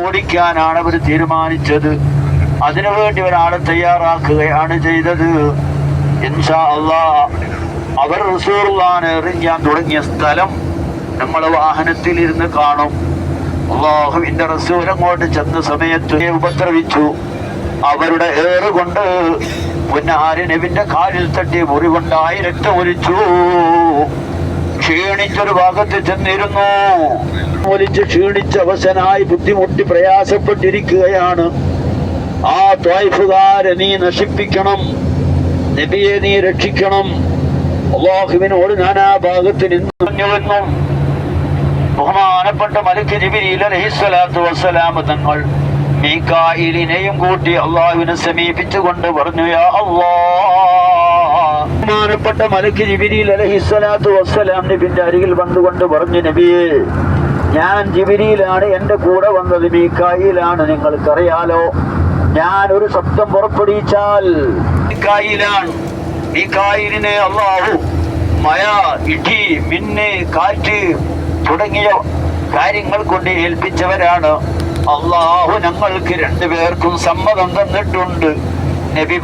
ഓടിക്കാനാണ് അവർ തീരുമാനിച്ചത്. അതിനുവേണ്ടി ഒരാളെ തയ്യാറാക്കുകയാണ് ചെയ്തത്. ഇൻഷാ അല്ലാഹ് അവർ റസൂലുള്ളാഹിനെ എറിയാൻ തുടങ്ങിയ സ്ഥലം നമ്മൾ വാഹനത്തിൽ ഇരുന്ന് കാണും. അല്ലാഹുവിന്റെ റസൂൽ അങ്ങോട്ട് ചെന്ന സമയത്ത് ഉപദ്രവിച്ചു. അവരുടെ ഏറുകൊണ്ട് പുന്നാരി നബിന്റെ കാലിൽ തട്ടി മുറിവുണ്ടായി രക്തം ഒലിച്ചു. ക്ഷീണിച്ചൊരു ഭാഗത്ത് ചെന്നിരുന്നു. ഒലിച്ച് ക്ഷീണിച്ച അവശനായി ബുദ്ധിമുട്ടി പ്രയാസപ്പെട്ടിരിക്കുകയാണ്. ആ ത്വായിഫുകാരെ നീ നശിപ്പിക്കണം, നബിയെ നീ രക്ഷിക്കണം. അല്ലാഹുവിനോട് ഞാൻ ആ ഭാഗത്ത് നിന്നു. ബഹുമാനപ്പെട്ട മലക്ക് ജിബ്രീൽ അലൈഹിസ്സലാത്തു വസ്സലാം തങ്ങൾ മീകായിലിനെയും കൂട്ടി അള്ളാഹുവിനെ സമീപിച്ചുകൊണ്ട് പറഞ്ഞു, യാ അല്ലാഹ്. ബഹുമാനപ്പെട്ട മലക്ക് ജിബ്രീൽ അലൈഹിസ്സലാത്തു വസ്സലാം നബിന്റെ അരികിൽ വന്നുകൊണ്ട് പറഞ്ഞു, നബിയേ, ഞാൻ ജിബ്രീലാണ്, എന്റെ കൂടെ വന്നത് മീകായിലാണ്. നിങ്ങൾക്കറിയാലോ, ഞാൻ ഒരു ശബ്ദം പുറപ്പെടുവിച്ചാൽ മീകായിലാണ്. മീകായിലിനെ അള്ളാഹു മഴ, ഇടി, മിന്ന്, കാറ്റ് തുടങ്ങിയ കാര്യങ്ങൾ കൊണ്ട് ഏൽപ്പിച്ചവരാണ്. അള്ളാഹു ഞങ്ങൾക്ക് രണ്ടുപേർക്കും സമ്മതം തന്നിട്ടുണ്ട്. നബി